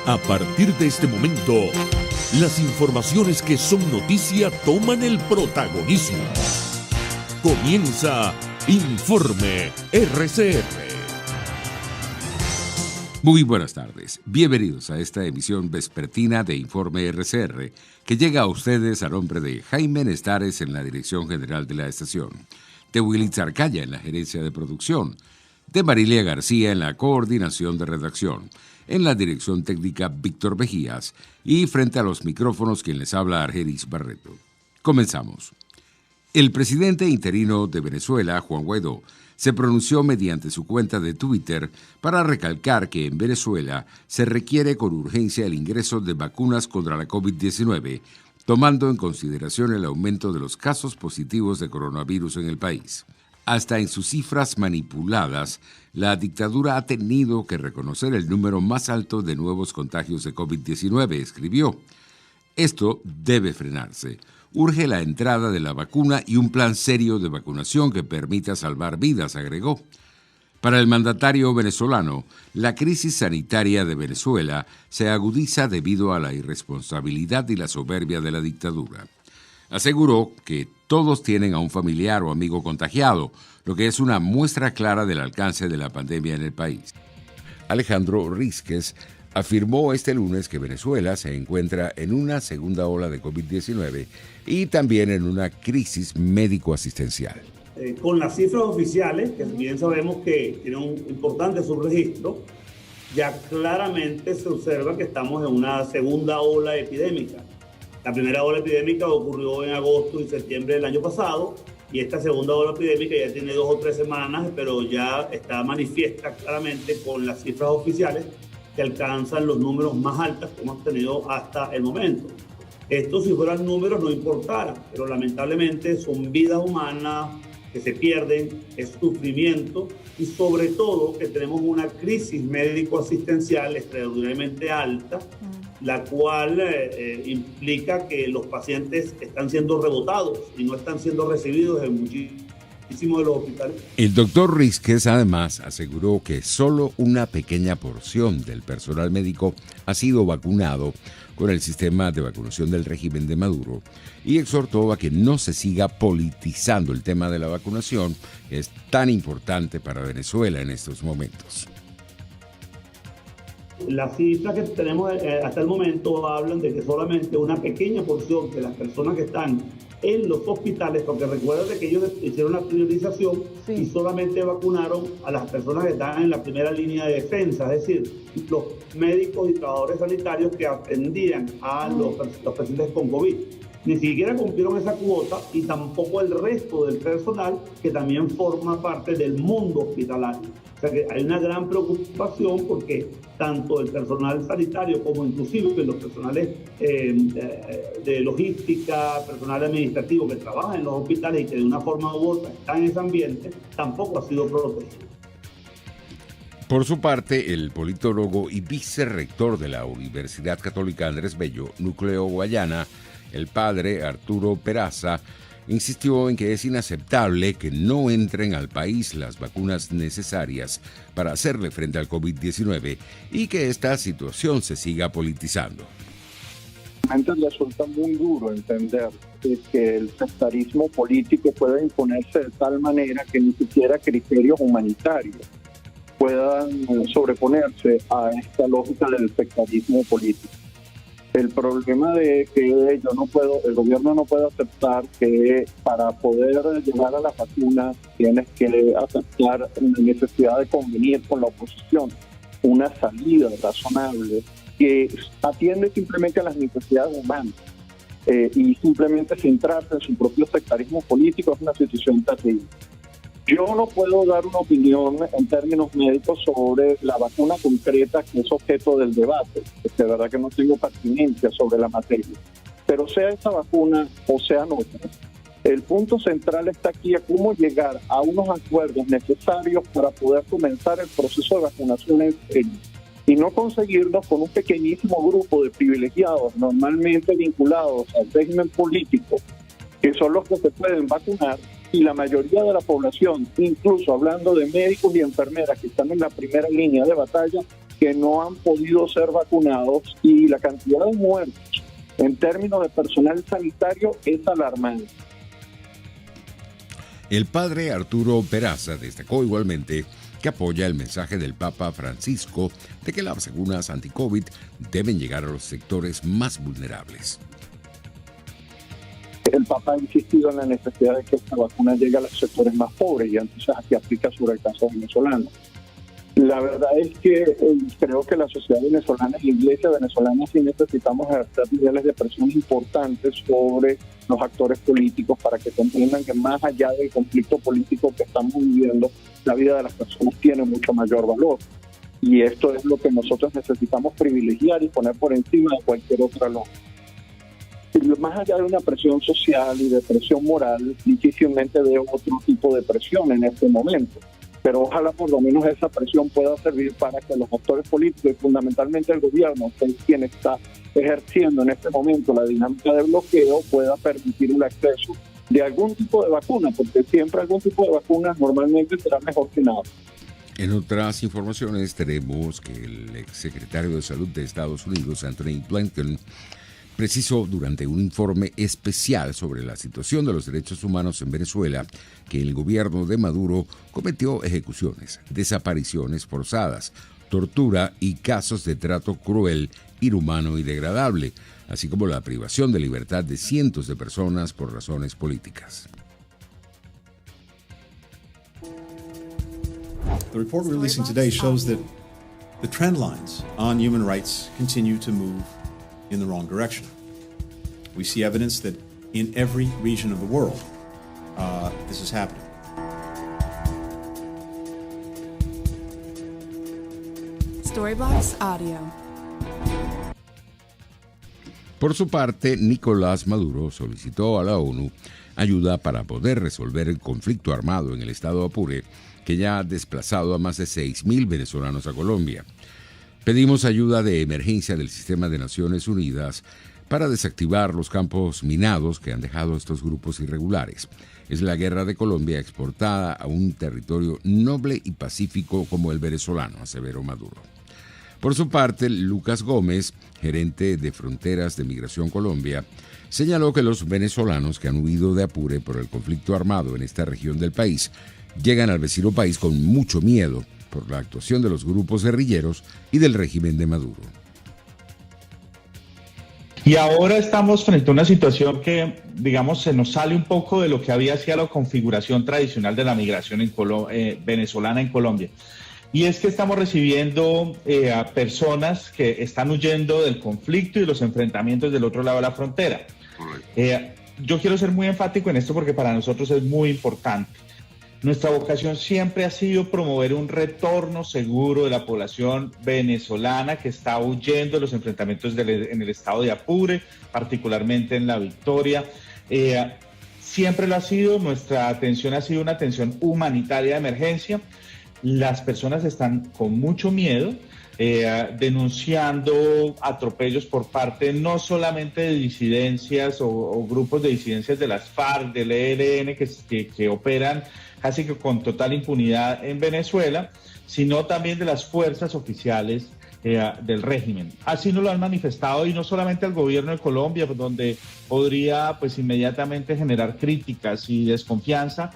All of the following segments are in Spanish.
A partir de este momento, las informaciones que son noticia toman el protagonismo. Comienza Informe RCR. Muy buenas tardes. Bienvenidos a esta emisión vespertina de Informe RCR, que llega a ustedes a nombre de Jaime Nestares en la dirección general de la estación, de Willy Zarcaya en la gerencia de producción, de Marilia García en la coordinación de redacción, en la dirección técnica Víctor Vejías y frente a los micrófonos quien les habla Argenis Barreto. Comenzamos. El presidente interino de Venezuela, Juan Guaidó, se pronunció mediante su cuenta de Twitter para recalcar que en Venezuela se requiere con urgencia el ingreso de vacunas contra la COVID-19, tomando en consideración el aumento de los casos positivos de coronavirus en el país. Hasta en sus cifras manipuladas, la dictadura ha tenido que reconocer el número más alto de nuevos contagios de COVID-19, escribió. Esto debe frenarse. Urge la entrada de la vacuna y un plan serio de vacunación que permita salvar vidas, agregó. Para el mandatario venezolano, la crisis sanitaria de Venezuela se agudiza debido a la irresponsabilidad y la soberbia de la dictadura. Aseguró que todos tienen a un familiar o amigo contagiado, lo que es una muestra clara del alcance de la pandemia en el país. Alejandro Rísquez afirmó este lunes que Venezuela se encuentra en una segunda ola de COVID-19 y también en una crisis médico-asistencial. Con las cifras oficiales, que bien sabemos que tienen un importante subregistro, ya claramente se observa que estamos en una segunda ola epidémica. La primera ola epidémica ocurrió en agosto y septiembre del año pasado y esta segunda ola epidémica ya tiene 2 o 3 semanas, pero ya está manifiesta claramente con las cifras oficiales que alcanzan los números más altos que hemos tenido hasta el momento. Esto, si fueran números, no importara, pero lamentablemente son vidas humanas que se pierden, es sufrimiento y sobre todo que tenemos una crisis médico-asistencial extraordinariamente alta, la cual implica que los pacientes están siendo rebotados y no están siendo recibidos en muchísimos de los hospitales. El doctor Rísquez además aseguró que solo una pequeña porción del personal médico ha sido vacunado con el sistema de vacunación del régimen de Maduro y exhortó a que no se siga politizando el tema de la vacunación, que es tan importante para Venezuela en estos momentos. Las cifras que tenemos hasta el momento hablan de que solamente una pequeña porción de las personas que están en los hospitales, porque recuerden que ellos hicieron una priorización y solamente vacunaron a las personas que están en la primera línea de defensa, es decir, los médicos y trabajadores sanitarios que atendían a los pacientes con COVID. Ni siquiera cumplieron esa cuota y tampoco el resto del personal que también forma parte del mundo hospitalario. O sea que hay una gran preocupación porque tanto el personal sanitario como inclusive los personales de logística, personal administrativo que trabaja en los hospitales y que de una forma u otra está en ese ambiente, tampoco ha sido protegido. Por su parte, el politólogo y vicerrector de la Universidad Católica Andrés Bello, Núcleo Guayana, el padre Arturo Peraza, insistió en que es inaceptable que no entren al país las vacunas necesarias para hacerle frente al COVID-19 y que esta situación se siga politizando. Resulta muy duro entender que el sectarismo político pueda imponerse de tal manera que ni siquiera criterios humanitarios puedan sobreponerse a esta lógica del sectarismo político. El problema de que el gobierno no puede aceptar que para poder llegar a la vacuna tienes que aceptar la necesidad de convenir con la oposición, una salida razonable que atiende simplemente a las necesidades humanas y simplemente centrarse en su propio sectarismo político es una situación terrible. Yo no puedo dar una opinión en términos médicos sobre la vacuna concreta que es objeto del debate, porque de verdad que no tengo pertinencia sobre la materia. Pero sea esa vacuna o sean otras, el punto central está aquí a cómo llegar a unos acuerdos necesarios para poder comenzar el proceso de vacunación en serio y no conseguirnos con un pequeñísimo grupo de privilegiados normalmente vinculados al régimen político, que son los que se pueden vacunar, y la mayoría de la población, incluso hablando de médicos y enfermeras que están en la primera línea de batalla, que no han podido ser vacunados, y la cantidad de muertos en términos de personal sanitario es alarmante. El padre Arturo Peraza destacó igualmente que apoya el mensaje del Papa Francisco de que las vacunas anti-COVID deben llegar a los sectores más vulnerables. El Papa ha insistido en la necesidad de que esta vacuna llegue a los sectores más pobres, y entonces aquí aplica sobre el caso venezolano. La verdad es que creo que la sociedad venezolana y la iglesia venezolana sí necesitamos ejercer niveles de presión importantes sobre los actores políticos para que comprendan que más allá del conflicto político que estamos viviendo, la vida de las personas tiene mucho mayor valor. Y esto es lo que nosotros necesitamos privilegiar y poner por encima de cualquier otra lógica. Más allá de una presión social y de presión moral, difícilmente veo otro tipo de presión en este momento. Pero ojalá por lo menos esa presión pueda servir para que los actores políticos y fundamentalmente el gobierno, que es quien está ejerciendo en este momento la dinámica de bloqueo, pueda permitir el acceso de algún tipo de vacuna, porque siempre algún tipo de vacuna normalmente será mejor que nada. En otras informaciones tenemos que el exsecretario de Salud de Estados Unidos, Anthony Blinken, precisó durante un informe especial sobre la situación de los derechos humanos en Venezuela que el gobierno de Maduro cometió ejecuciones, desapariciones forzadas, tortura y casos de trato cruel, inhumano y degradable, así como la privación de libertad de cientos de personas por razones políticas. The report we're releasing today shows that the trend lines on human rights continue to move in the wrong direction. We see evidence that in every region of the world, this is happening. Storybox Audio. Por su parte, Nicolás Maduro solicitó a la ONU ayuda para poder resolver el conflicto armado en el estado Apure, que ya ha desplazado a más de 6.000 venezolanos a Colombia. Pedimos ayuda de emergencia del sistema de Naciones Unidas para desactivar los campos minados que han dejado estos grupos irregulares. Es la guerra de Colombia exportada a un territorio noble y pacífico como el venezolano, aseveró Maduro. Por su parte, Lucas Gómez, gerente de Fronteras de Migración Colombia, señaló que los venezolanos que han huido de Apure por el conflicto armado en esta región del país llegan al vecino país con mucho miedo por la actuación de los grupos guerrilleros y del régimen de Maduro. Y ahora estamos frente a una situación que, digamos, se nos sale un poco de lo que había sido la configuración tradicional de la migración venezolana en Colombia. Y es que estamos recibiendo a personas que están huyendo del conflicto y los enfrentamientos del otro lado de la frontera. Yo quiero ser muy enfático en esto porque para nosotros es muy importante. Nuestra vocación siempre ha sido promover un retorno seguro de la población venezolana que está huyendo de los enfrentamientos en el estado de Apure, particularmente en La Victoria. Siempre lo ha sido, nuestra atención ha sido una atención humanitaria de emergencia. Las personas están con mucho miedo, denunciando atropellos por parte no solamente de disidencias o grupos de disidencias de las FARC, del ELN, que operan casi que con total impunidad en Venezuela, sino también de las fuerzas oficiales del régimen. Así nos lo han manifestado, y no solamente al gobierno de Colombia, donde podría pues inmediatamente generar críticas y desconfianza,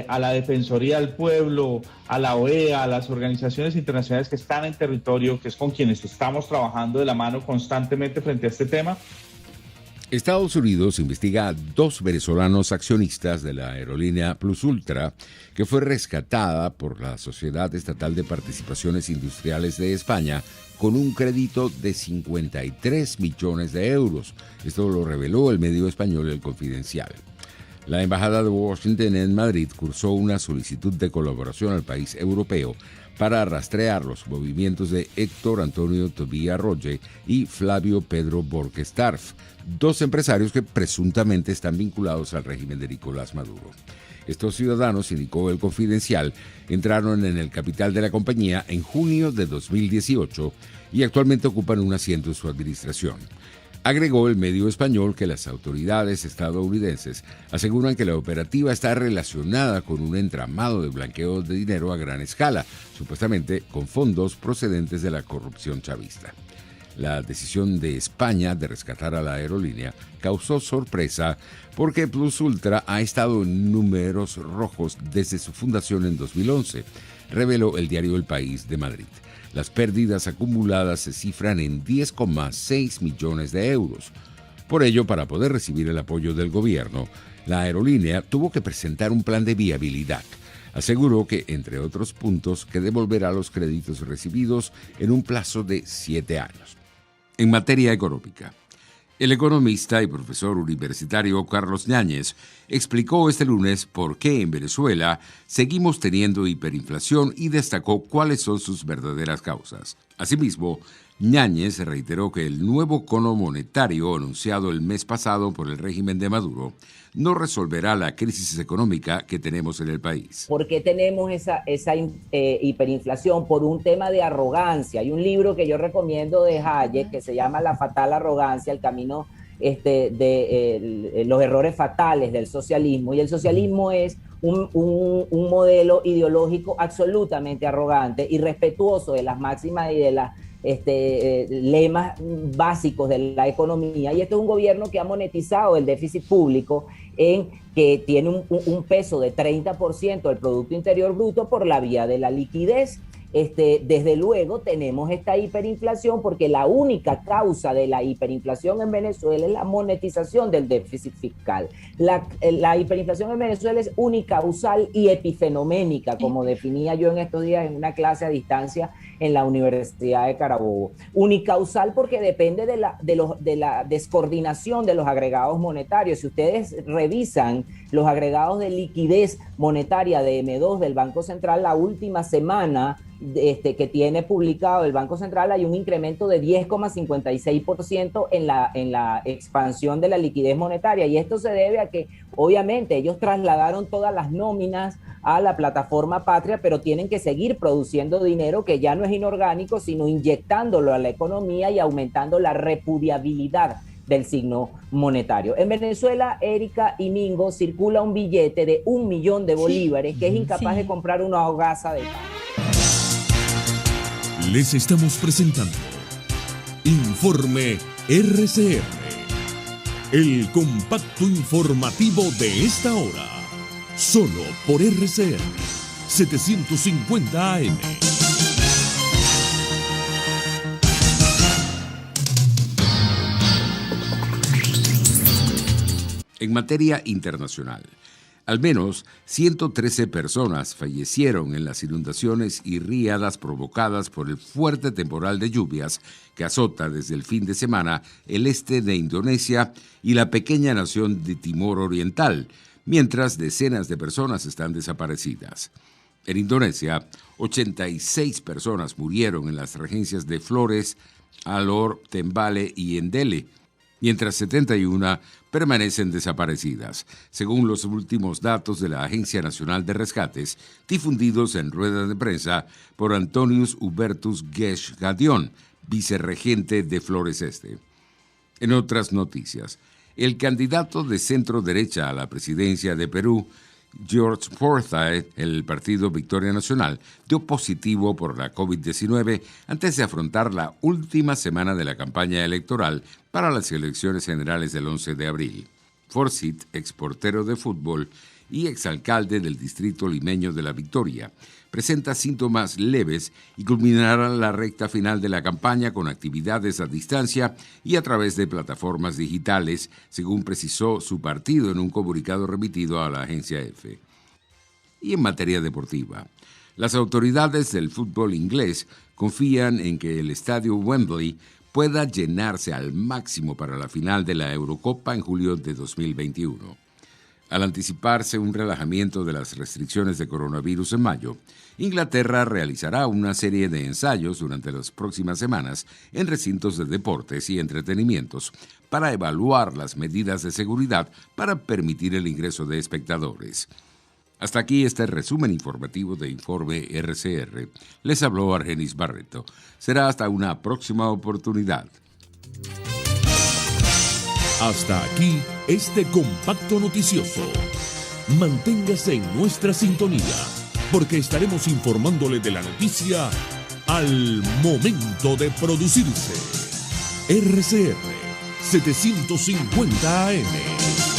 a la Defensoría del Pueblo, a la OEA, a las organizaciones internacionales que están en territorio, que es con quienes estamos trabajando de la mano constantemente frente a este tema. Estados Unidos investiga a 2 venezolanos accionistas de la aerolínea Plus Ultra, que fue rescatada por la Sociedad Estatal de Participaciones Industriales de España con un crédito de 53 millones de euros. Esto lo reveló el medio español El Confidencial. La Embajada de Washington en Madrid cursó una solicitud de colaboración al país europeo para rastrear los movimientos de Héctor Antonio Tobía Rolle y Flavio Pedro Borges Tarf, 2 empresarios que presuntamente están vinculados al régimen de Nicolás Maduro. Estos ciudadanos, indicó El Confidencial, entraron en el capital de la compañía en junio de 2018 y actualmente ocupan un asiento en su administración. Agregó el medio español que las autoridades estadounidenses aseguran que la operativa está relacionada con un entramado de blanqueo de dinero a gran escala, supuestamente con fondos procedentes de la corrupción chavista. La decisión de España de rescatar a la aerolínea causó sorpresa porque Plus Ultra ha estado en números rojos desde su fundación en 2011, reveló el diario El País de Madrid. Las pérdidas acumuladas se cifran en 10,6 millones de euros. Por ello, para poder recibir el apoyo del gobierno, la aerolínea tuvo que presentar un plan de viabilidad. Aseguró que, entre otros puntos, que devolverá los créditos recibidos en un plazo de 7 años. En materia económica, el economista y profesor universitario Carlos Ñáñez explicó este lunes por qué en Venezuela seguimos teniendo hiperinflación y destacó cuáles son sus verdaderas causas. Asimismo, Ñáñez reiteró que el nuevo cono monetario anunciado el mes pasado por el régimen de Maduro no resolverá la crisis económica que tenemos en el país. ¿Por qué tenemos esa hiperinflación? Por un tema de arrogancia. Hay un libro que yo recomiendo de Hayek que se llama La fatal arrogancia, el camino de los errores fatales del socialismo. Y el socialismo es un modelo ideológico absolutamente arrogante, irrespetuoso de las máximas y de las lemas básicos de la economía. Y esto es un gobierno que ha monetizado el déficit público en que tiene un peso de 30% del Producto Interior Bruto por la vía de la liquidez. Desde luego tenemos esta hiperinflación porque la única causa de la hiperinflación en Venezuela es la monetización del déficit fiscal. La hiperinflación en Venezuela es unicausal y epifenoménica, como definía yo en estos días en una clase a distancia en la Universidad de Carabobo. Unicausal porque depende de la descoordinación de los agregados monetarios. Si ustedes revisan los agregados de liquidez monetaria de M2 del Banco Central, la última semana que tiene publicado el Banco Central, hay un incremento de 10,56% en la expansión de la liquidez monetaria, y esto se debe a que obviamente ellos trasladaron todas las nóminas a la plataforma Patria, pero tienen que seguir produciendo dinero que ya no es inorgánico, sino inyectándolo a la economía y aumentando la repudiabilidad del signo monetario. En Venezuela, Erika y Mingo, circula un billete de 1 millón de bolívares que es incapaz de comprar una hogaza de pan. Les estamos presentando Informe RCR, el compacto informativo de esta hora, solo por RCR 750 AM. En materia internacional, al menos 113 personas fallecieron en las inundaciones y riadas provocadas por el fuerte temporal de lluvias que azota desde el fin de semana el este de Indonesia y la pequeña nación de Timor Oriental, mientras decenas de personas están desaparecidas. En Indonesia, 86 personas murieron en las regencias de Flores, Alor, Tembale y Endele, mientras 71 permanecen desaparecidas, según los últimos datos de la Agencia Nacional de Rescates, difundidos en rueda de prensa por Antonius Hubertus Gesh Gadión, vicerregente de Flores Este. En otras noticias, el candidato de centro derecha a la presidencia de Perú, George Forsyth, el partido Victoria Nacional, dio positivo por la COVID-19 antes de afrontar la última semana de la campaña electoral para las elecciones generales del 11 de abril. Forsyth, exportero de fútbol y exalcalde del distrito limeño de La Victoria, presenta síntomas leves y culminará la recta final de la campaña con actividades a distancia y a través de plataformas digitales, según precisó su partido en un comunicado remitido a la agencia EFE. Y en materia deportiva, las autoridades del fútbol inglés confían en que el estadio Wembley pueda llenarse al máximo para la final de la Eurocopa en julio de 2021. Al anticiparse un relajamiento de las restricciones de coronavirus en mayo, Inglaterra realizará una serie de ensayos durante las próximas semanas en recintos de deportes y entretenimientos para evaluar las medidas de seguridad para permitir el ingreso de espectadores. Hasta aquí este resumen informativo de Informe RCR. Les habló Argenis Barreto. Será hasta una próxima oportunidad. Hasta aquí este compacto noticioso. Manténgase en nuestra sintonía, porque estaremos informándole de la noticia al momento de producirse. RCR 750 AM.